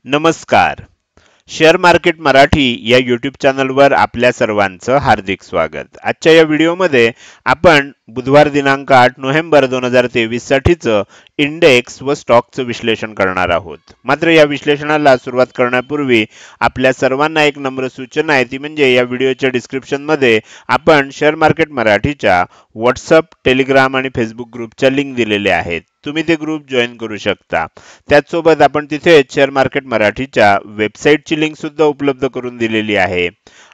नमस्कार. Share market Marathi या YouTube चॅनलवर आपल्या सर्वांचं हार्दिक स्वागत. आजच्या या व्हिडिओमध्ये आपण बुधवार दिनांक 8 नोव्हेंबर 2023 साठीचं इंडेक्स व स्टॉकचं विश्लेषण करणार आहोत. मात्र या विश्लेषणाला सुरुवात करण्यापूर्वी आपल्या सर्वांना एक नम्र सूचना आहे, ती म्हणजे या व्हिडिओच्या डिस्क्रिप्शनमध्ये आपण शेअर मार्केट मराठीच्या व्हॉट्सअप, टेलिग्राम आणि फेसबुक ग्रुपच्या लिंक दिलेल्या आहेत. तुम्ही ते ग्रुप जॉईन करू शकता. त्याचसोबत आपण तिथे शेअर मार्केट मराठीच्या वेबसाईटची लिंक सुद्धा उपलब्ध करून दिलेली आहे.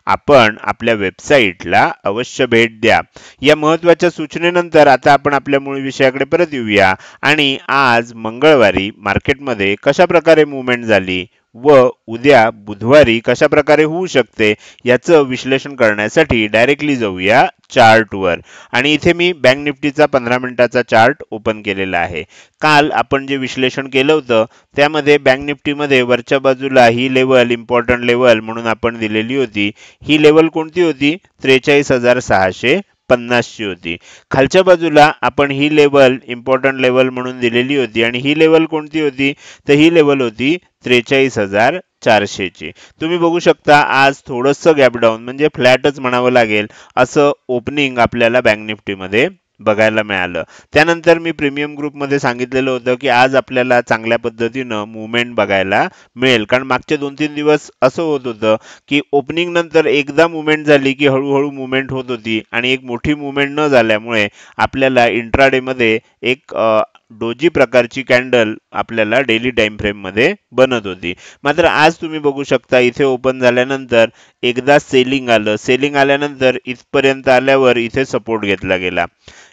आपण आपल्या वेबसाईटला अवश्य भेट द्या. या महत्त्वाच्या सूचनेनंतर आता आपण आपल्या मूळ विषयाकडे परत येऊया आणि आज मंगळवारी मार्केटमध्ये कशा प्रकारे मूव्हमेंट झाली व उद्या बुधवारी कशा प्रकारे होऊ शकते याचं विश्लेषण करण्यासाठी डायरेक्टली जाऊया चार्टवर. आणि इथे मी बँक निफ्टीचा 15 मिनिटाचा चार्ट ओपन केलेला आहे. काल आपण जे विश्लेषण केलं होतं त्यामध्ये बँक निफ्टीमध्ये वरच्या बाजूला ही लेवल इम्पॉर्टंट लेवल म्हणून आपण दिलेली होती. ही लेवल कोणती होती? 43,650 ची होती. खालच्या बाजूला आपण ही लेवल इम्पॉर्टंट लेवल म्हणून दिलेली होती आणि ही लेवल कोणती होती? तर ही लेवल होती 43,400 ची. तुम्ही बघू शकता आज थोडंसं गॅप डाऊन म्हणजे फ्लॅटच म्हणावं लागेल असं ओपनिंग आपल्याला बँक निफ्टीमध्ये बघायला मिळालं. त्यानंतर मी प्रीमियम ग्रुपमध्ये सांगितलेलं होतं की आज आपल्याला चांगल्या पद्धतीनं मूव्हमेंट बघायला मिळेल, कारण मागचे 2-3 दिवस असं होत होतं की ओपनिंग नंतर एकदा मूव्हमेंट झाली की हळूहळू मूव्हमेंट होत होती आणि एक मोठी मूव्हमेंट न झाल्यामुळे आपल्याला इंट्राडे मध्ये एक डोजी प्रकारची कॅन्डल आपल्याला डेली टाइम फ्रेम मध्ये बनत होती. मात्र आज तुम्ही बघू शकता इथे ओपन झाल्यानंतर एकदा सेलिंग आलं. सेलिंग आल्यानंतर इथपर्यंत आल्यावर इथे सपोर्ट घेतला गेला.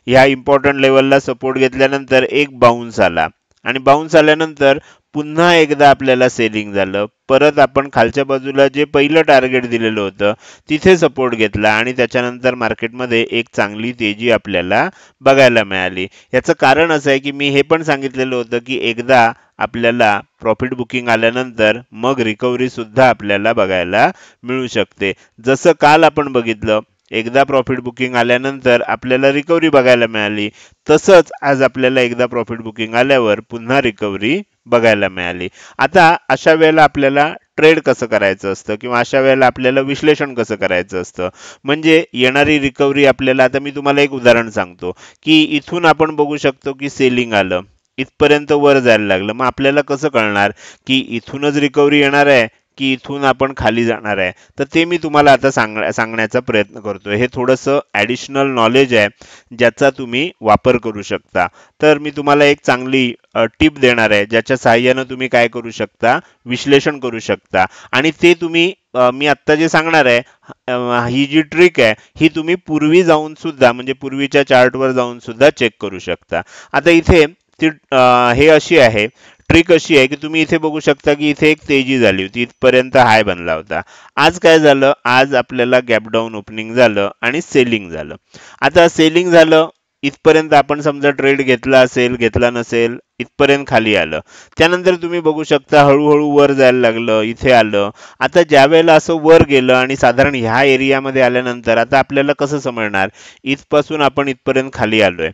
ह्या इम्पॉर्टंट लेवलला सपोर्ट घेतल्यानंतर एक बाउन्स आला आणि बाउन्स आल्यानंतर पुन्हा एकदा आपल्याला सेलिंग झालं. परत आपण खालच्या बाजूला जे पहिलं टार्गेट दिलेलं होतं तिथे सपोर्ट घेतला आणि त्याच्यानंतर मार्केटमध्ये एक चांगली तेजी आपल्याला बघायला मिळाली. याचं कारण असं आहे की मी हे पण सांगितलेलं होतं की एकदा आपल्याला प्रॉफिट बुकिंग आल्यानंतर मग रिकव्हरी सुद्धा आपल्याला बघायला मिळू शकते. जसं काल आपण बघितलं, एकदा प्रॉफिट बुकिंग आल्यानंतर आपल्याला रिकव्हरी बघायला मिळाली, तसंच आज आपल्याला एकदा प्रॉफिट बुकिंग आल्यावर पुन्हा रिकव्हरी बघायला मिळाली. आता अशा वेळेला आपल्याला ट्रेड कसं करायचं असतं किंवा अशा वेळेला आपल्याला विश्लेषण कसं करायचं असतं, म्हणजे येणारी रिकव्हरी आपल्याला, आता मी तुम्हाला एक उदाहरण सांगतो की इथून आपण बघू शकतो की सेलिंग आलं, इथपर्यंत वर जायला लागलं. मग आपल्याला कसं कळणार की इथूनच रिकव्हरी येणार आहे की इथून आपण खाली जाणार आहे? तर ते मी तुम्हाला आता सांगण्याचा प्रयत्न करतोय. हे थोडंसं ॲडिशनल नॉलेज आहे ज्याचा तुम्ही वापर करू शकता. तर मी तुम्हाला एक चांगली टिप देणार आहे ज्याच्या सहाय्यानं तुम्ही काय करू शकता, विश्लेषण करू शकता. आणि ते तुम्ही मी आत्ता जे सांगणार आहे ही जी ट्रिक आहे ही तुम्ही पूर्वी जाऊन सुद्धा म्हणजे पूर्वीच्या चार्टवर जाऊन सुद्धा चेक करू शकता. आता इथे ती हे अशी आहे, ट्रिक अशी आहे की तुम्ही इथे बघू शकता की इथे एक तेजी झाली होती, इथपर्यंत हाय बनला होता. आज काय झालं? आज आपल्याला गॅप डाऊन ओपनिंग झालं आणि सेलिंग झालं. आता सेलिंग झालं, इथपर्यंत आपण समजा ट्रेड घेतला असेल, घेतला नसेल, इथपर्यंत खाली आलं. त्यानंतर तुम्ही बघू शकता हळूहळू वर जायला लागलं, इथे आलं. आता ज्या वेळेला असं वर गेलं आणि साधारण ह्या एरियामध्ये आल्यानंतर आता आपल्याला कसं समजणार? इथपासून आपण इथपर्यंत खाली आलोय,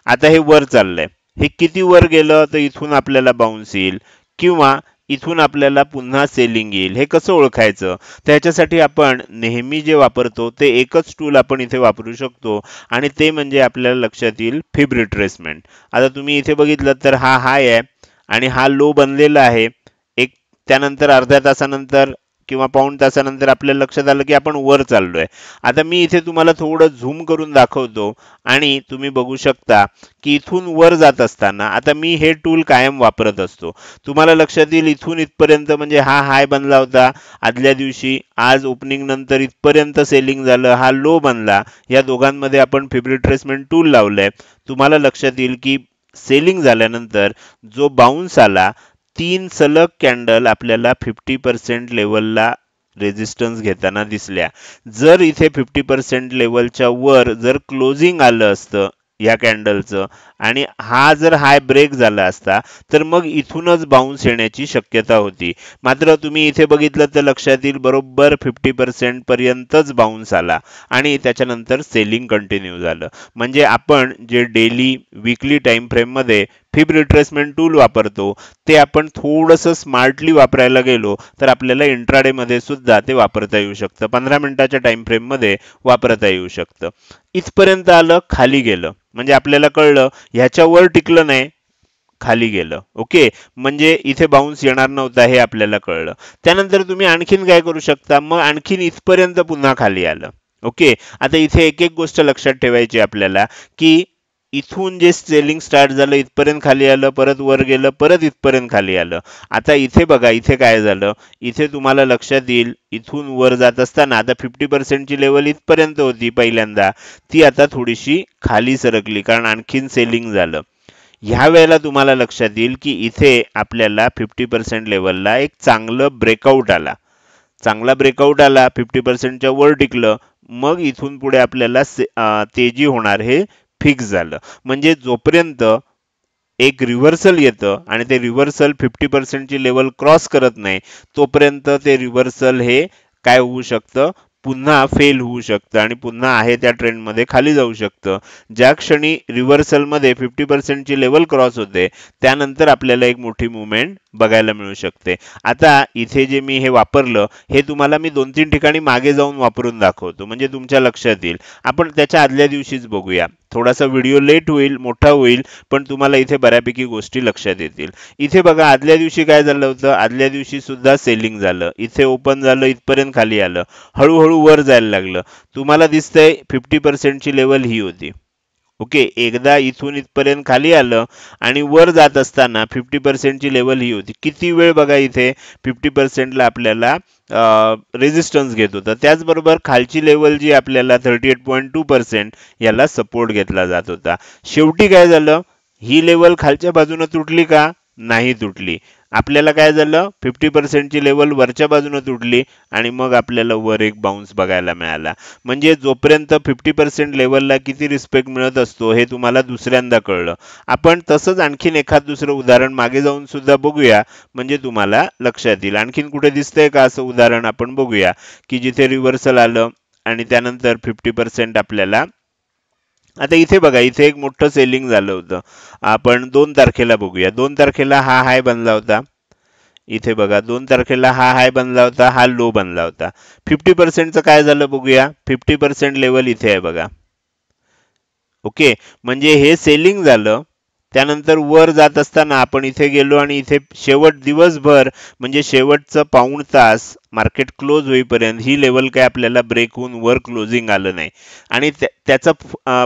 आता हे वर चाललंय. हे किती वर गेलं तर इथून आपल्याला बाउन्स येईल किंवा इथून आपल्याला पुन्हा सेलिंग येईल. हे कसं ओळखायचं? त्याच्यासाठी आपण नेहमी जे वापरतो ते एकच टूल आपण इथे वापरू शकतो आणि ते म्हणजे आपल्याला लक्षात येईल फिब रिट्रेसमेंट. आता तुम्ही इथे बघितलं तर हा हाय आहे आणि हा लो बनलेला आहे. एक त्यानंतर अर्ध्या तासानंतर किंवा पाऊण तासानंतर आपल्याला लक्षात आलं की आपण वर चाललोय. आता मी इथे तुम्हाला थोडं झूम करून दाखवतो आणि तुम्ही बघू शकता की इथून वर जात असताना आता मी हे टूल कायम वापरत असतो. तुम्हाला लक्षात येईल इथून इथपर्यंत म्हणजे हा हाय बनला होता आदल्या दिवशी, आज ओपनिंग नंतर इथपर्यंत सेलिंग झालं, हा लो बनला. या दोघांमध्ये आपण फिब रिट्रेसमेंट टूल लावलंय. तुम्हाला लक्षात येईल की सेलिंग झाल्यानंतर जो बाउन्स आला, 3 सलग कॅन्डल आपल्याला 50% लेवलला रेजिस्टन्स घेताना दिसल्या. जर इथे 50% लेवलच्या वर जर क्लोजिंग आलं असतं या कॅन्डलचं आणि हा जर हाय ब्रेक झाला असता तर मग इथूनच बाउन्स येण्याची शक्यता होती. मात्र तुम्ही इथे बघितलं तर लक्षात येईल बरोबर 50% पर्यंतच बाउन्स आला आणि त्याच्यानंतर सेलिंग कंटिन्यू झालं. म्हणजे आपण जे डेली वीकली टाइम फ्रेम मध्ये फिब रिट्रेसमेंट टूल वापरतो ते आपण थोडंसं स्मार्टली वापरायला गेलो तर आपल्याला इंट्राडे मध्ये सुद्धा ते वापरता येऊ शकतं. 15 मिनिटाच्या टाइम फ्रेम मध्ये वापरता येऊ शकतं. इथपर्यंत आलं, खाली गेलं म्हणजे आपल्याला कळलं ह्याच्यावर टिकलं नाही, खाली गेलं. ओके, म्हणजे इथे बाउन्स येणार नव्हता हे आपल्याला कळलं. त्यानंतर तुम्ही आणखीन काय करू शकता, मग आणखीन इथपर्यंत पुन्हा खाली आलं. ओके, आता इथे एक एक गोष्ट लक्षात ठेवायची आपल्याला की इथून जे सेलिंग स्टार्ट झालं इथपर्यंत खाली आलं, परत वर गेलं, परत इथपर्यंत खाली आलं. आता इथे बघा इथे काय झालं, इथे तुम्हाला लक्षात येईल इथून वर जात असताना आता 50% ची लेवल इथपर्यंत होती पहिल्यांदा, ती आता थोडीशी खाली सरकली कारण आणखीन सेलिंग झालं. ह्या वेळेला तुम्हाला लक्षात येईल की इथे आपल्याला 50% लेवलला एक चांगलं ब्रेकआउट आला, चांगला ब्रेकआउट आला, 50% च्या वर टिकलं, मग इथून पुढे आपल्याला तेजी होणार हे फिक्स झालं. म्हणजे जोपर्यंत एक रिव्हर्सल येतं आणि ते रिव्हर्सल 50% ची लेवल क्रॉस करत नाही तोपर्यंत ते रिव्हर्सल हे काय होऊ शकतं, पुन्हा फेल होऊ शकतं आणि पुन्हा आहे त्या ट्रेंडमध्ये खाली जाऊ शकतं. ज्या क्षणी रिव्हर्सलमध्ये 50% ची लेवल क्रॉस होते त्यानंतर आपल्याला एक मोठी मुवमेंट बघायला मिळू शकते. आता इथे जे मी हे वापरलं हे तुम्हाला मी 2-3 ठिकाणी मागे जाऊन वापरून दाखवतो म्हणजे तुमच्या लक्षात येईल. आपण त्याच्या आदल्या दिवशीच बघूया. थोडासा व्हिडिओ लेट होईल, मोठा होईल, पण तुम्हाला इथे बऱ्यापैकी गोष्टी लक्षात येतील. इथे बघा आदल्या दिवशी काय झालं होतं, आदल्या दिवशी सुद्धा सेलिंग झालं, इथे ओपन झालं, इथपर्यंत खाली आलं, हळूहळू वर जायला लागलं. तुम्हाला दिसतंय 50% ची लेवल ही होती. ओके, एकदा इथून इथपर्यंत खाली आलं आणि वर जात असताना 50% ची लेवल ही होती. किती वेळ बघा इथे 50% ला आपल्याला रेजिस्टन्स घेत होता. त्याचबरोबर खालची लेवल जी आपल्याला 38.2% याला सपोर्ट घेतला जात होता. शेवटी काय झालं, ही लेवल खालच्या बाजूने तुटली का, नाही तुटली. आपल्याला काय झालं, 50% ची लेवल वरच्या बाजूने तुटली आणि मग आपल्याला वर एक बाउन्स बघायला मिळाला. म्हणजे जोपर्यंत 50% लेवलला किती रिस्पेक्ट मिळत असतो हे तुम्हाला दुसऱ्यांदा कळलं. आपण तसंच आणखीन एखाद दुसरं उदाहरण मागे जाऊन सुद्धा बघूया म्हणजे तुम्हाला लक्षात येईल. आणखीन कुठे दिसतंय का असं उदाहरण आपण बघूया की जिथे रिव्हर्सल आलं आणि त्यानंतर 50% आपल्याला, आता इथे बघा इथे एक मोठं सेलिंग झालं होतं. आपण 2 तारखेला बघूया. 2 तारखेला हा हाय बनला होता. इथे बघा 2 तारखेला हा हाय बनला होता, हा लो बनला होता. 50% चं काय झालं बघूया. 50% लेवल इथे आहे बघा. ओके, म्हणजे हे सेलिंग झालं, त्यानंतर वर जात असताना आपण इथे गेलो आणि इथे शेवट दिवसभर म्हणजे शेवटचं पाऊण तास मार्केट क्लोज होईपर्यंत ही लेवल काय आपल्याला ब्रेक होऊन वर क्लोजिंग आलं नाही आणि त्याचा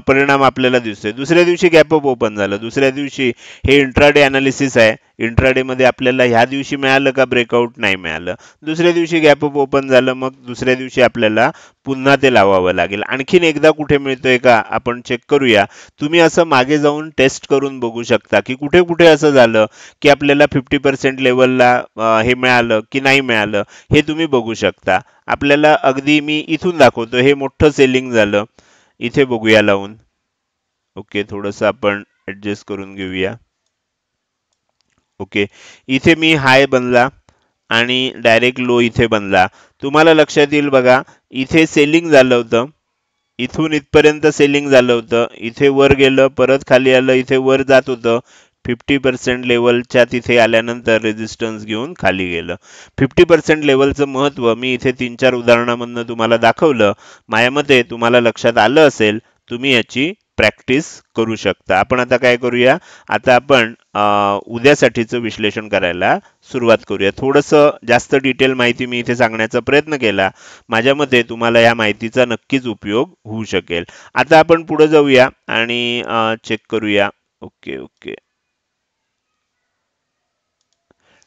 परिणाम आपल्याला दिसतोय. दुसऱ्या दिवशी गॅप अप ओपन झालं. दुसऱ्या दिवशी हे इंट्राडे अनालिसिस आहे. इंट्राडे मध्ये आपल्याला ह्या दिवशी मिळालं का ब्रेकआउट, नाही मिळालं. दुसऱ्या दिवशी गॅप अप ओपन झालं, मग दुसऱ्या दिवशी आपल्याला पुन्हा ते लावावं लागेल. आणखीन एकदा कुठे मिळतोय का आपण चेक करूया. तुम्ही असं मागे जाऊन टेस्ट करून बघू शकता की कुठे कुठे असं झालं की आपल्याला 50% लेवलला हे मिळालं की नाही मिळालं हे तुम्ही बघू शकता. आपल्याला अगदी मी इथून दाखवतो, हे मोठं सेलिंग झालं, इथे बघूया लावून. ओके, थोडंसं आपण ऍडजस्ट करून घेऊया. ओके, इथे मी हाय बनला आणि डायरेक्ट लो इथे बनला. तुम्हाला लक्षात येईल बघा इथे सेलिंग झालं होतं, इथून इथपर्यंत सेलिंग झालं होतं, इथे वर गेलं, परत खाली आलं, इथे वर जात होतं. 50% लेवलच्या तिथे आल्यानंतर रेजिस्टन्स घेऊन खाली गेलं. 50% लेवलचं महत्व मी इथे 3-4 उदाहरणामधनं तुम्हाला दाखवलं. माझ्या मते तुम्हाला लक्षात आलं असेल, तुम्ही याची प्रॅक्टिस करू शकता. आपण आता काय करूया, आता आपण उद्यासाठीचं विश्लेषण करायला सुरुवात करूया. थोडंसं जास्त डिटेल माहिती मी इथे सांगण्याचा प्रयत्न केला. माझ्या मते तुम्हाला या माहितीचा नक्कीच उपयोग होऊ शकेल. आता आपण पुढे जाऊया आणि चेक करूया. Okay okay,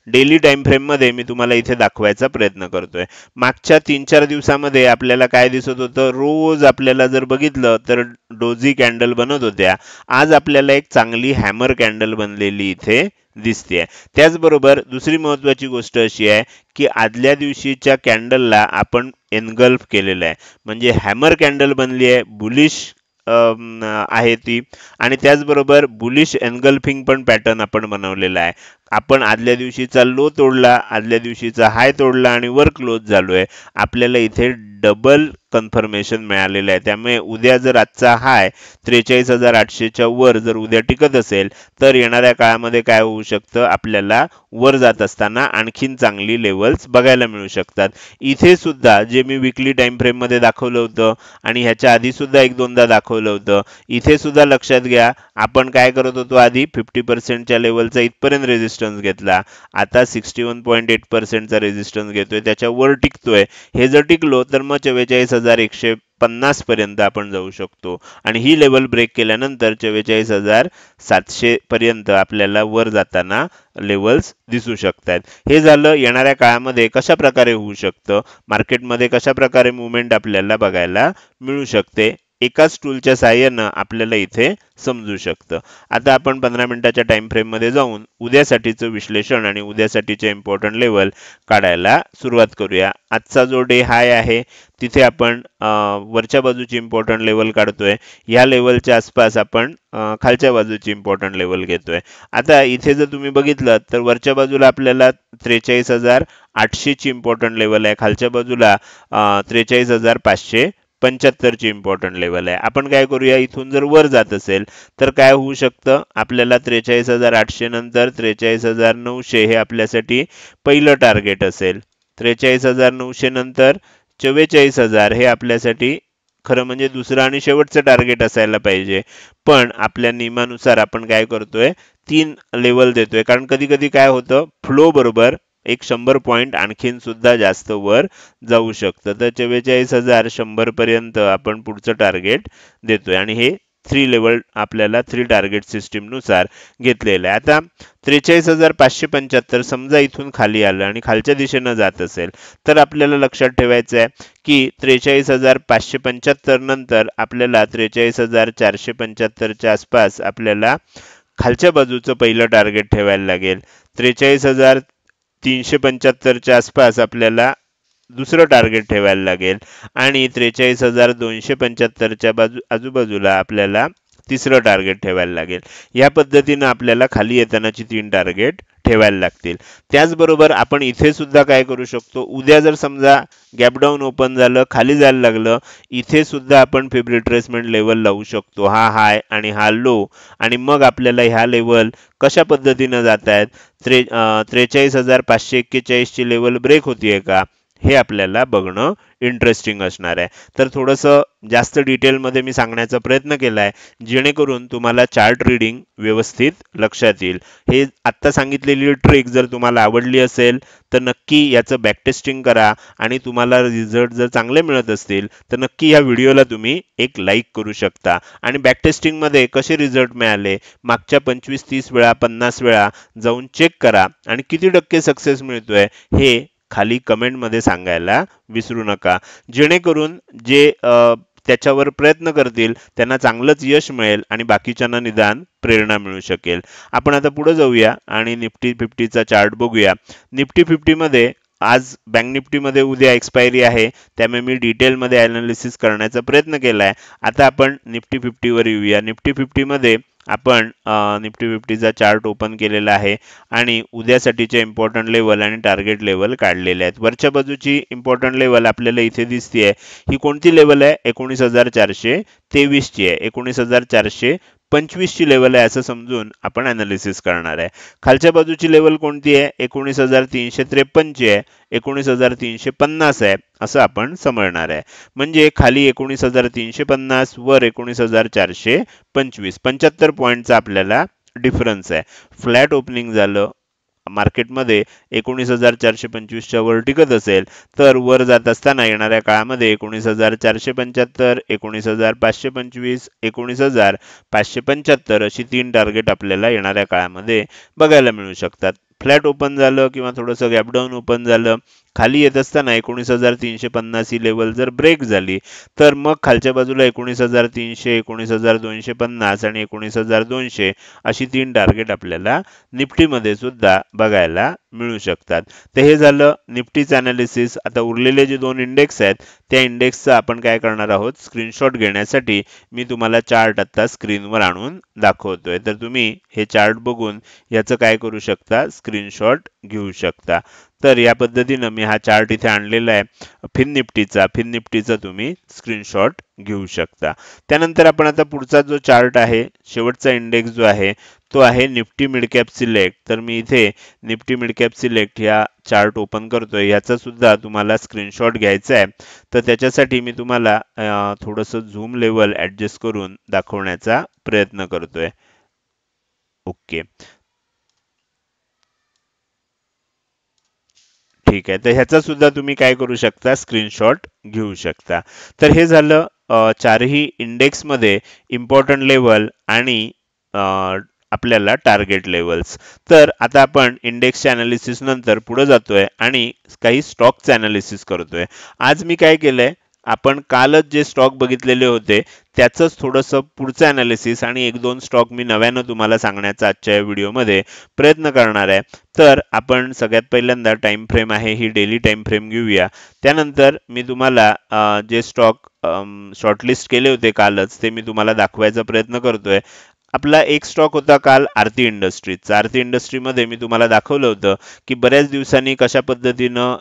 daily time frame मध्ये मी तुम्हाला इथे दाखवायचा प्रयत्न करतोय. मागच्या 3-4 दिवसामध्ये आपल्याला काय दिसत होतं, रोज आपल्याला जर बघितलं तर डोजी कॅन्डल बनत होत्या. आज आपल्याला एक चांगली हॅमर कॅन्डल बनलेली इथे दिसते. त्याचबरोबर दुसरी महत्वाची गोष्ट अशी आहे की आदल्या दिवशीच्या कॅन्डलला आपण एनगल्फ केलेलं आहे, म्हणजे हॅमर कॅन्डल बनली आहे, बुलिश आहे ती, आणि त्याचबरोबर बुलिश एनगल्फिंग पण पॅटर्न आपण बनवलेला आहे. आपण आदल्या दिवशीचा लो तोडला, आदल्या दिवशीचा हाय तोडला आणि वर क्लोज झालोय, आपल्याला इथे डबल कन्फर्मेशन मिळालेलं आहे. त्यामुळे उद्या जर आजचा हाय 43,800च्या वर जर उद्या टिकत असेल तर येणाऱ्या काळामध्ये काय होऊ शकतं, आपल्याला वर जात असताना आणखीन चांगली लेवल्स बघायला मिळू शकतात. इथे सुद्धा जे मी विकली टाइम फ्रेम मध्ये दाखवलं होतं आणि ह्याच्या आधी सुद्धा एक दोनदा दाखवलं होतं, इथे सुद्धा लक्षात घ्या आपण काय करत होतो, आधी 50%च्या लेवलचा इथपर्यंत रेजिस्टन्स घेतला, आता 61.8%चा रेजिस्टन्स घेतोय, त्याच्या वर टिकतोय. हे जर टिकलो तर मग 44,150 पर्यंत आपण जाऊ शकतो आणि ही लेवल ब्रेक केल्यानंतर 44,700 पर्यंत आपल्याला वर जाताना लेवल्स दिसू शकतात. हे झालं येणाऱ्या काळामध्ये कशा प्रकारे होऊ शकतं, मार्केटमध्ये कशा प्रकारे मुवमेंट आपल्याला बघायला मिळू शकते, एकाच टूलच्या साहाय्यानं आपल्याला इथे समजू शकतं. आता आपण 15 मिनिटाच्या टाइम फ्रेम मध्ये जाऊन उद्यासाठीचं विश्लेषण आणि उद्यासाठीचे इम्पॉर्टंट लेवल काढायला सुरुवात करूया. आजचा जो डे हाय आहे तिथे आपण वरच्या बाजूची इम्पॉर्टंट लेवल काढतोय, या लेवलच्या आसपास आपण खालच्या बाजूची इम्पॉर्टंट लेवल घेतोय. आता इथे जर तुम्ही बघितलं तर वरच्या बाजूला आपल्याला 43,800 ची इम्पॉर्टंट लेवल आहे, खालच्या बाजूला 43,575 ची इम्पॉर्टंट लेवल आहे. आपण काय करूया, इथून जर वर जात असेल तर काय होऊ शकतं, आपल्याला 43,800 नंतर 43,900 हे आपल्यासाठी पहिलं टार्गेट असेल, 43,900 नंतर 44,000 हे आपल्यासाठी खरं म्हणजे दुसरं आणि शेवटचं टार्गेट असायला पाहिजे. पण आपल्या नियमानुसार आपण काय करतोय, 3 लेवल देतोय, कारण कधी कधी काय होतं, फ्लो बरोबर एक 100 पॉइंट आणखीन सुद्धा जास्त वर जाऊ शकतं. तर 44,100 पर्यंत आपण पुढचं टार्गेट देतोय आणि हे 3 लेवल आपल्याला 3 टार्गेट सिस्टीम नुसार घेतलेलं आहे. आता 43,575 समजा इथून खाली आलं आणि खालच्या दिशेनं जात असेल तर आपल्याला लक्षात ठेवायचं आहे की 43,575 नंतर आपल्याला 43,475 च्या आसपास आपल्याला खालच्या बाजूचं पहिलं टार्गेट ठेवायला लागेल. 43,375 च्या आसपास आपल्याला दुसरं टार्गेट ठेवायला लागेल आणि 43,275 च्या आजूबाजूला आपल्याला तिसरं टार्गेट ठेवायला लागेल. या पद्धतीनं आपल्याला खाली येतानाची 3 टार्गेट ठेवायला लागतील. त्याचबरोबर आपण इथे सुद्धा काय करू शकतो, उद्या जर समजा गॅप डाऊन ओपन झालं, खाली जायला लागलं, इथे सुद्धा आपण फिब रिट्रेसमेंट लेवल लावू शकतो, हा हाय आणि हा लो, आणि मग आपल्याला ह्या लेवल कशा पद्धतीनं जात आहेत, 43,541 ची लेवल ब्रेक होतीये का हे आपल्याला बघणं इंटरेस्टिंग असणार आहे. तर थोडंसं जास्त डिटेलमध्ये मी सांगण्याचा प्रयत्न केलाय जेणेकरून तुम्हाला चार्ट रीडिंग व्यवस्थित लक्षात येईल. हे आत्ता सांगितलेली ट्रिक जर तुम्हाला आवडली असेल तर नक्की याचं बॅकटेस्टिंग करा आणि तुम्हाला रिझल्ट जर चांगले मिळत असतील तर नक्की या व्हिडिओला तुम्ही एक लाईक करू शकता. आणि बॅकटेस्टिंगमध्ये कसे रिझल्ट मिळाले, मागच्या 25-30 वेळा 50 वेळा जाऊन चेक करा आणि किती टक्के सक्सेस मिळतोय हे खाली कमेंटमध्ये सांगायला विसरू नका, जेणेकरून जे त्याच्यावर प्रयत्न करतील त्यांना चांगलंच यश मिळेल आणि बाकीच्यांना निदान प्रेरणा मिळू शकेल. आपण आता पुढे जाऊया आणि निफ्टी 50चा चार्ट बघूया. निफ्टी 50 मध्ये आज बँक निफ्टीमध्ये उद्या एक्सपायरी आहे, त्यामुळे मी डिटेलमध्ये ॲनालिसिस करण्याचा प्रयत्न केलाय. आता आपण निफ्टी 50 वर येऊया. निफ्टी 50 मध्ये आपण निफ्टी 50चा चार्ट ओपन केलेला आहे आणि उद्यासाठीचे इम्पॉर्टंट लेवल आणि टार्गेट लेवल काढलेले आहेत. वरच्या बाजूची इम्पॉर्टंट लेवल आपल्याला इथे दिसतीये, ही कोणती लेवल आहे, 19,423 ची आहे, 19,425 ची लेवल आहे असं समजून आपण ॲनालिसिस करणार आहे. खालच्या बाजूची लेवल कोणती आहे, 19,353 ची आहे, 19,350 आहे असं आपण समजणार आहे. म्हणजे खाली 19,350 वर 19,425, 75 पॉईंटचा आपल्याला डिफरन्स आहे. फ्लॅट ओपनिंग झालं मार्केटमध्ये 19,425 च्या वर टिकत असेल तर वर जात असताना येणाऱ्या काळामध्ये 19,475, 19,525, 19,575 अशी 3 टार्गेट आपल्याला येणाऱ्या काळामध्ये बघायला मिळू शकतात. फ्लॅट ओपन झालं किंवा थोडंसं गॅपडाऊन ओपन झालं, खाली येत असताना 19,350 ही लेवल जर ब्रेक झाली तर मग खालच्या बाजूला 19,300, 19,250 आणि 19,200 अशी 3 टार्गेट आपल्याला निफ्टीमध्ये सुद्धा बघायला मिळू शकतात. तर हे झालं निफ्टीचं अनालिसिस. आता उरलेले जे दोन इंडेक्स आहेत त्या इंडेक्सचा आपण काय करणार आहोत, स्क्रीनशॉट घेण्यासाठी मी तुम्हाला चार्ट आता स्क्रीनवर आणून दाखवतोय. तर तुम्ही हे चार्ट बघून याचं काय करू शकता, स्क्रीनशॉट घेऊ शकता. तर या पद्धतीनं मी हा चार्ट इथे आणलेला आहे फिन निफ्टीचा तुम्ही स्क्रीनशॉट घेऊ शकता. त्यानंतर आपण आता पुढचा जो चार्ट आहे, शेवटचा इंडेक्स जो आहे तो आहे निफ्टी मिड कॅप सिलेक्ट. तर मी इथे निफ्टी मिड कॅप सिलेक्ट या चार्ट ओपन करतोय. याचा सुद्धा तुम्हाला स्क्रीनशॉट घ्यायचा आहे. तर त्याच्यासाठी मी तुम्हाला थोडंसं झूम लेवल ऍडजस्ट करून दाखवण्याचा प्रयत्न करतोय. ओके, ठीक आहे. तर ह्याचा सुद्धा तुम्ही काय करू शकता, स्क्रीनशॉट घेऊ शकता. तर हे झालं चारही इंडेक्स मध्ये इम्पॉर्टंट लेवल आणि आपल्याला टार्गेट लेवल्स. तर आता आपण इंडेक्सच्या अनालिसिस नंतर पुढे जातोय आणि काही स्टॉकचे अनालिसिस करतोय. आज मी काय केलंय, आपण कालच जे स्टॉक बघितलेले होते त्याचंच थोडंसं पुढचं अनालिसिस आणि एक दोन स्टॉक मी नव्यानं तुम्हाला सांगण्याचा आजच्या या व्हिडिओमध्ये प्रयत्न करणार आहे. तर आपण सगळ्यात पहिल्यांदा टाइम फ्रेम आहे ही डेली टाइम फ्रेम घेऊया. त्यानंतर मी तुम्हाला जे स्टॉक शॉर्टलिस्ट केले होते कालच ते मी तुम्हाला दाखवायचा प्रयत्न करतोय. आपला एक स्टॉक होता काल आरती इंडस्ट्रीजचा. आरती इंडस्ट्रीमध्ये मी तुम्हाला दाखवलं होतं की बऱ्याच दिवसांनी कशा पद्धतीनं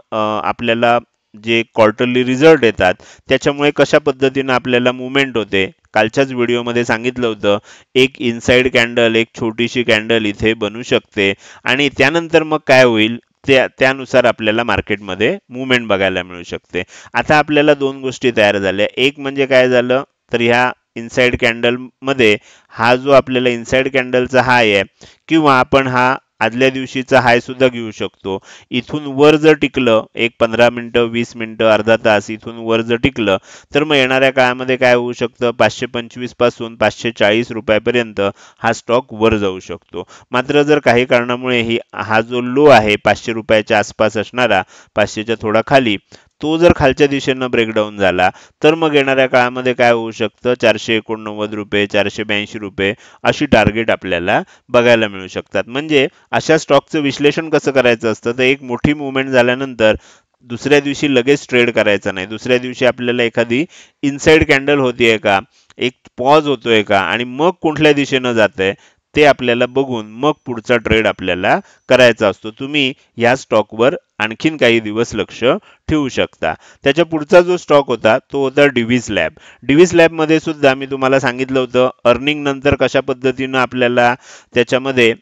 आपल्याला जे क्वार्टरली रिझल्ट येतात त्याच्यामुळे कशा पद्धतीनं आपल्याला मुवमेंट होते. कालच्याच व्हिडिओमध्ये सांगितलं होतं एक इनसाइड कॅन्डल, एक छोटीशी कॅन्डल इथे बनू शकते आणि त्यानंतर मग काय होईल त्यानुसार आपल्याला मार्केटमध्ये मुवमेंट बघायला मिळू शकते. आता आपल्याला दोन गोष्टी तयार झाल्या. एक म्हणजे काय झालं, तर ह्या इनसाइड कॅन्डल मध्ये हा जो आपल्याला इनसाइड कॅन्डलचा हाय आहे किंवा आपण हा आदल्या दिवशीचा हाय सुद्धा घेऊ शकतो. इथून वर जर टिकलं एक 15 मिनिटं, 20 मिनिटं, अर्धा तास इथून वर जर टिकलं तर मग येणाऱ्या काळामध्ये काय होऊ शकतं, 525 पासून 540 रुपयापर्यंत हा स्टॉक वर जाऊ शकतो. मात्र जर काही कारणामुळे हा जो लो आहे 500 रुपयाच्या आसपास असणारा, 500च्या थोडा खाली, तो जर खालच्या दिशेनं ब्रेकडाऊन झाला तर मग येणाऱ्या काळामध्ये काय होऊ शकतं, 489 रुपये, 482 रुपये अशी टार्गेट आपल्याला बघायला मिळू शकतात. म्हणजे अशा स्टॉकचं विश्लेषण कसं करायचं असतं, तर एक मोठी मुवमेंट झाल्यानंतर दुसऱ्या दिवशी लगेच ट्रेड करायचा नाही. दुसऱ्या दिवशी आपल्याला एखादी इनसाइड कॅन्डल होतीये का, एक पॉज होतोय का आणि मग कुठल्या दिशेनं जातंय ते आपल्याला बघून मग पुढचा ट्रेड आपल्याला करायचा असतो. तुम्ही या स्टॉकवर आणखीन काही दिवस लक्ष ठेवू शकता. त्याच्या पुढचा जो स्टॉक होता तो होता डिव्हिस लॅब. डिव्हिस लॅब मध्ये सुद्धा मी तुम्हाला सांगितलं होतं अर्निंग नंतर कशा पद्धतीनं आपल्याला त्याच्यामध्ये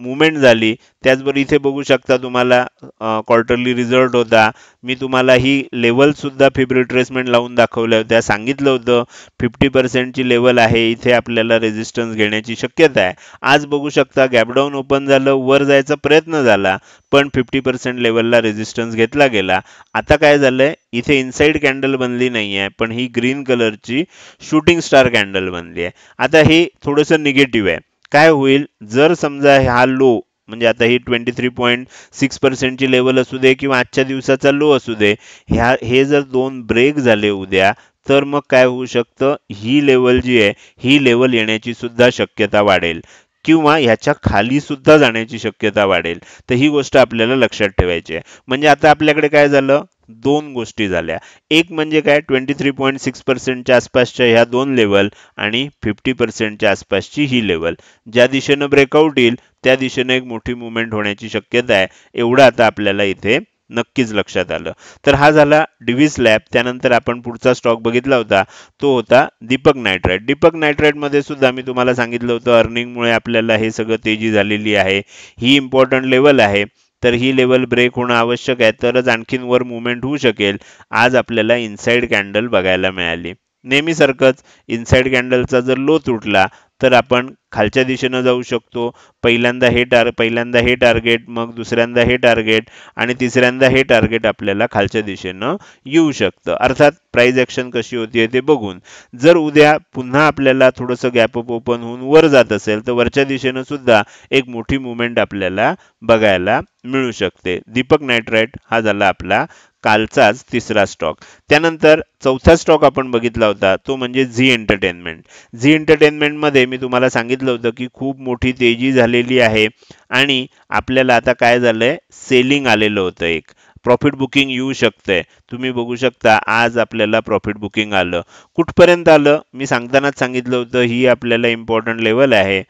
मुवमेंट झाली. त्याचबरोबर इथे बघू शकता तुम्हाला क्वार्टरली रिझल्ट होता. मी तुम्हाला ही लेवल सुद्धा फिब रिट्रेसमेंट लावून दाखवल्या होत्या. सांगितलं होतं 50% ची लेवल आहे, इथे आपल्याला रेजिस्टन्स घेण्याची शक्यता आहे. आज बघू शकता गॅपडाऊन ओपन झालं, वर जायचा प्रयत्न झाला पण 50% लेवलला रेजिस्टन्स घेतला गेला. आता काय झालंय, इथे इनसाइड कॅन्डल बनली नाहीये पण ही ग्रीन कलरची शूटिंग स्टार कॅन्डल बनली आहे. आता हे थोडंसं निगेटिव्ह आहे. काय होईल जर समजा हा लो म्हणजे आता ही 23.6% ची लेवल असू दे किंवा आजच्या दिवसाचा लो असू दे, हे जर दोन ब्रेक झाले उद्या तर मग काय होऊ शकतं, ही लेवल जी आहे ही लेवल येण्याची सुद्धा शक्यता वाढेल किंवा ह्याच्या खाली सुद्धा जाण्याची शक्यता वाढेल. तर ही गोष्ट आपल्याला लक्षात ठेवायची आहे. म्हणजे आता आपल्याकडे काय झालं, दोन गोष्टी झाल्या. एक म्हणजे काय 23.6% च्या आसपासच्या ह्या दोन लेवल आणि 50% च्या आसपासची ही लेवल. ज्या दिशेनं ब्रेकआउट येईल त्या दिशेनं एक मोठी मुवमेंट होण्याची शक्यता आहे. एवढं आता आपल्याला इथे नक्कीच लक्षात आलं. तर हा झाला डिव्हिस लॅब. त्यानंतर आपण पुढचा स्टॉक बघितला होता तो होता दीपक नायट्राइट. दीपक नायट्राइट मध्ये सुद्धा मी तुम्हाला सांगितलं होतं अर्निंगमुळे आपल्याला हे सगळं तेजी झालेली आहे, ही इम्पॉर्टंट लेवल आहे. तर ही लेवल ब्रेक होणं आवश्यक आहे तरच आणखीन वर मुवमेंट होऊ शकेल. आज आपल्याला इनसाइड कॅन्डल बघायला मिळाली. नेहमीसारखंच इनसाइड कॅन्डलचा जर लो तुटला तर आपण खालच्या दिशेनं जाऊ शकतो. पहिल्यांदा हे टार्गेट, मग दुसऱ्यांदा हे टार्गेट आणि तिसऱ्यांदा हे टार्गेट आपल्याला खालच्या दिशेनं येऊ शकतं. अर्थात प्राइस ऍक्शन कशी होतीये ते बघून. जर उद्या पुन्हा आपल्याला थोडंसं गॅप अप ओपन होऊन वर जात असेल तर वरच्या दिशेनं सुद्धा एक मोठी मुवमेंट आपल्याला बघायला मिळू शकते. दीपक नायट्राइट हा झाला आपला कालचाच तिसरा स्टॉक. त्यानंतर चौथा स्टॉक आपण बघितला होता तो म्हणजे झी एंटरटेनमेंट. झी एंटरटेनमेंट मध्ये मी तुम्हाला सांगितलं होतं की खूप मोठी तेजी झालेली आहे आणि आपल्याला आता काय झालंय, सेलिंग आलेलं होतं, एक प्रॉफिट बुकिंग येऊ शकतंय. तुम्ही बघू शकता आज आपल्याला प्रॉफिट बुकिंग आलं. कुठपर्यंत आलं मी सांगतानाच सांगितलं होतं, ही आपल्याला इम्पॉर्टंट लेवल आहे.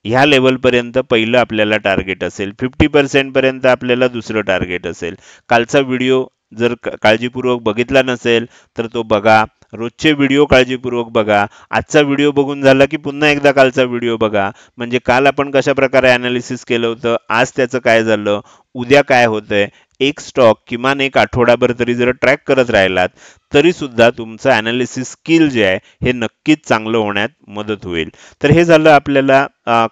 ह्या लेवलपर्यंत पहिलं आपल्याला टार्गेट असेल, 50% पर्यंत आपल्याला दुसरं टार्गेट असेल. कालचा व्हिडिओ जर काळजीपूर्वक बघितला नसेल तर तो बघा. रोजचे व्हिडिओ काळजीपूर्वक बघा. आजचा व्हिडिओ बघून झाला की पुन्हा एकदा कालचा व्हिडिओ बघा. म्हणजे काल आपण कशा प्रकारे अनालिसिस केलं होतं, आज त्याचं काय झालं, उद्या काय होतंय. एक स्टॉक किमान एक आठवडाभर तरी जर ट्रॅक करत राहिलात तरी सुद्धा तुमचं अनालिसिस स्किल जे आहे हे नक्कीच चांगलं होण्यात मदत होईल. तर हे झालं आपल्याला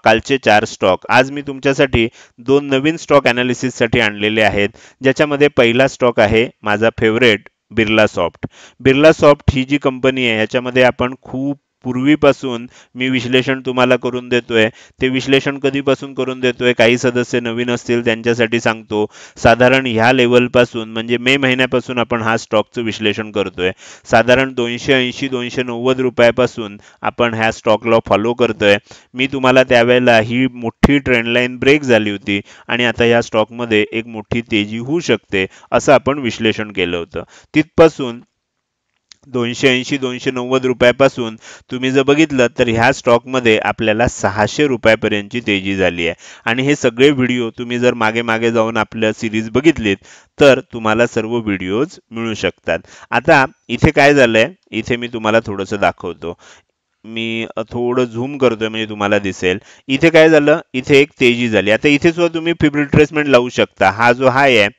कालचे 4 स्टॉक. आज मी तुमच्यासाठी 2 नवीन स्टॉक अनालिसिससाठी आणलेले आहेत, ज्याच्यामध्ये पहिला स्टॉक आहे माझा favourite Birlasoft. Birlasoft ही जी कंपनी आहे ह्याच्यामध्ये आपण खूप पूर्वीपासून मी विश्लेषण तुम्हाला करून देतोय. ते विश्लेषण कधीपासून करून देतोय, काही सदस्य नवीन असतील त्यांच्यासाठी सांगतो. साधारण ह्या लेवलपासून म्हणजे मे महिन्यापासून आपण हा स्टॉकचं विश्लेषण करतोय. साधारण 280-290 रुपयापासून आपण ह्या स्टॉकला फॉलो करतोय. मी तुम्हाला त्यावेळेला ही मोठी ट्रेंडलाईन ब्रेक झाली होती आणि आता या स्टॉकमध्ये एक मोठी तेजी होऊ शकते असं आपण विश्लेषण केलं होतं. तिथपासून 280-290 रुपयापासून तुम्ही जर बघितलं तर ह्या स्टॉकमध्ये आपल्याला 600 रुपयापर्यंतची तेजी झाली आहे. आणि हे सगळे व्हिडिओ तुम्ही जर मागे मागे जाऊन आपल्या सिरीज बघितलीत तर तुम्हाला सर्व व्हिडिओज मिळू शकतात. आता इथे काय झालंय, इथे मी तुम्हाला थोडंसं दाखवतो. मी थोडं झूम करतोय म्हणजे तुम्हाला दिसेल. इथे काय झालं, इथे एक तेजी झाली. आता इथे सुद्धा तुम्ही फिब रिट्रेसमेंट लावू शकता. हा जो हाय आहे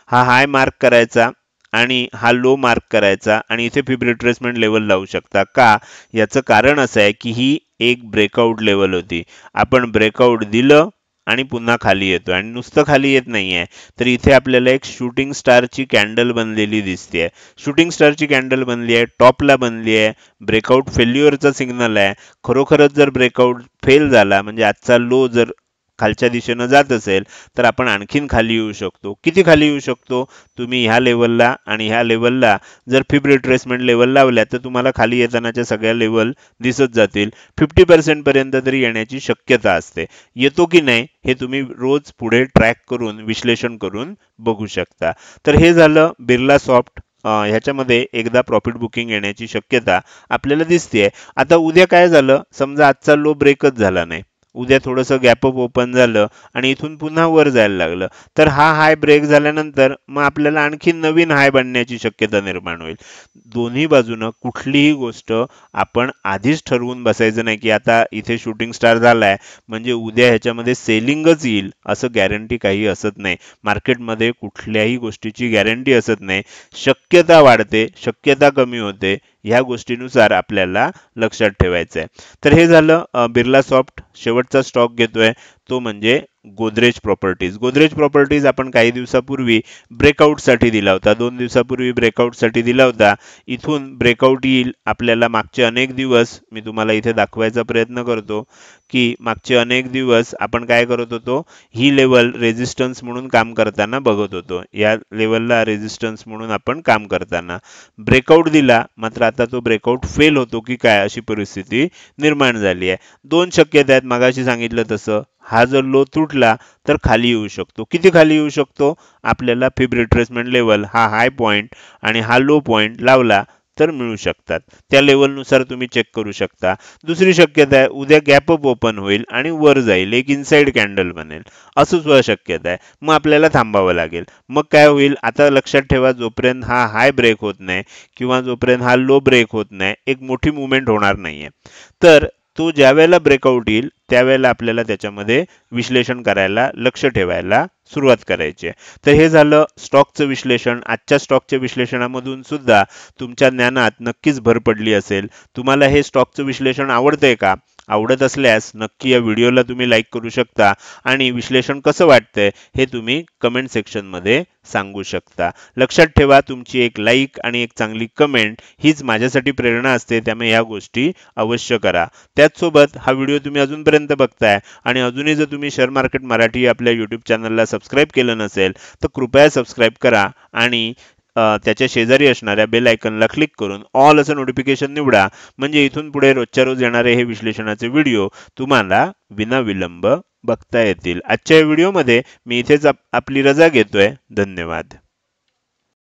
हा हाय मार्क करायचा आणि हा लो मार्क करायचा आणि इथे फिब रिट्रेसमेंट लेवल लावू शकता. का, याचं कारण असं आहे की ही एक ब्रेकआउट लेवल होती. आपण ब्रेकआउट दिलं आणि पुन्हा खाली येतो आणि नुसतं खाली येत नाहीये, तर इथे आपल्याला एक शूटिंग स्टारची कॅन्डल बनलेली दिसते. शूटिंग स्टारची कॅन्डल बनली आहे, टॉपला बनली आहे, ब्रेकआउट फेल्युअरचा सिग्नल आहे. खरोखरच जर ब्रेकआउट फेल झाला म्हणजे आजचा लो जर खालच्या दिशेनं जात असेल तर आपण आणखीन खाली येऊ शकतो. किती खाली येऊ शकतो, तुम्ही ह्या लेवलला आणि ह्या लेवलला जर फिब रिट्रेसमेंट लेवल लावल्या तर तुम्हाला खाली येतानाच्या सगळ्या लेवल दिसत जातील. 50% पर्यंत तरी येण्याची शक्यता असते. येतो की नाही हे तुम्ही रोज पुढे ट्रॅक करून विश्लेषण करून बघू शकता. तर हे झालं बिर्ला सॉफ्ट. ह्याच्यामध्ये एकदा प्रॉफिट बुकिंग येण्याची शक्यता आपल्याला दिसते. आता उद्या काय झालं, समजा आजचा लो ब्रेकच झाला नाही, उद्या थोडंसं गॅपअप ओपन झालं आणि इथून पुन्हा वर जायला लागलं तर हा हाय ब्रेक झाल्यानंतर मग आपल्याला आणखी नवीन हाय बनण्याची शक्यता निर्माण होईल. दोन्ही बाजूनं कुठलीही गोष्ट आपण आधीच ठरवून बसायचं नाही की आता इथे शूटिंग स्टार झालाय म्हणजे उद्या ह्याच्यामध्ये सेलिंगच येईल असं गॅरंटी काही असत नाही. मार्केटमध्ये कुठल्याही गोष्टीची गॅरंटी असत नाही. शक्यता वाढते, शक्यता कमी होते, ह्या गोष्टीनुसार आपल्याला लक्षात ठेवायचं आहे. तर हे झालं बिर्ला सॉफ्ट. शेवटचा स्टॉक घेतोय तो म्हणजे गोदरेज प्रॉपर्टीज. गोदरेज प्रॉपर्टीज आपण काही दिवसापूर्वी ब्रेकआउटसाठी दिला होता, 2 दिवसापूर्वी ब्रेकआउटसाठी दिला होता. इथून ब्रेकआउट येईल आपल्याला. मागचे अनेक दिवस मी तुम्हाला इथे दाखवायचा प्रयत्न करतो की मागचे अनेक दिवस आपण काय करत होतो, ही लेवल रेजिस्टन्स म्हणून काम करताना बघत होतो. या लेवलला रेजिस्टन्स म्हणून आपण काम करताना ब्रेकआउट दिला, मात्र आता तो ब्रेकआउट फेल होतो की काय अशी परिस्थिती निर्माण झाली आहे. 2 शक्यता आहेत. मगाशी सांगितलं तसं हा जर लो तुटला तर खाली येऊ शकतो. किती खाली येऊ शकतो, आपल्याला फिब रिट्रेसमेंट लेवल हा हाय पॉइंट आणि हा लो पॉइंट लावला तर मिळू शकतात. त्या लेवलनुसार तुम्ही चेक करू शकता. दुसरी शक्यता आहे उद्या गॅपअप ओपन होईल आणि वर जाईल, एक इनसाइड कॅन्डल बनेल, असं सुद्धा शक्यता आहे. मग आपल्याला थांबावं लागेल. मग काय होईल, आता लक्षात ठेवा, जोपर्यंत हा हाय ब्रेक होत नाही किंवा जोपर्यंत हा लो ब्रेक होत नाही एक मोठी मुवमेंट होणार नाहीये. तर तो ज्या वेळेला ब्रेकआउट येईल त्यावेळेला आपल्याला त्याच्यामध्ये विश्लेषण करायला, लक्ष ठेवायला सुरुवात करायची आहे. तर हे झालं स्टॉकचं विश्लेषण. आजच्या स्टॉकच्या विश्लेषणामधून सुद्धा तुमच्या ज्ञानात नक्कीच भर पडली असेल. तुम्हाला हे स्टॉकचं विश्लेषण आवडतंय का? आवडत असल्यास नक्की या व्हिडिओला तुम्ही लाईक करू शकता आणि विश्लेषण कसं वाटतंय हे तुम्ही कमेंट सेक्शनमध्ये सांगू शकता. लक्षात ठेवा, तुमची एक लाईक आणि एक चांगली कमेंट हीच माझ्यासाठी प्रेरणा असते, त्यामुळे या गोष्टी अवश्य करा. त्याचसोबत हा व्हिडिओ तुम्ही अजूनपर्यंत बघताय आणि अजूनही जर तुम्ही शेअर मार्केट मराठी आपल्या यूट्यूब चॅनलला सबस्क्राईब केलं नसेल तर कृपया सबस्क्राईब करा आणि त्याच्या शेजारी असणाऱ्या बेल आयकॉनला क्लिक करून ऑल असं नोटिफिकेशन निवडा. म्हणजे इथून पुढे रोजच्या रोज येणारे हे विश्लेषणाचे व्हिडिओ तुम्हाला विनाविलंब बघता येतील. आजच्या व्हिडिओमध्ये मी इथेच आपली रजा घेतोय. धन्यवाद.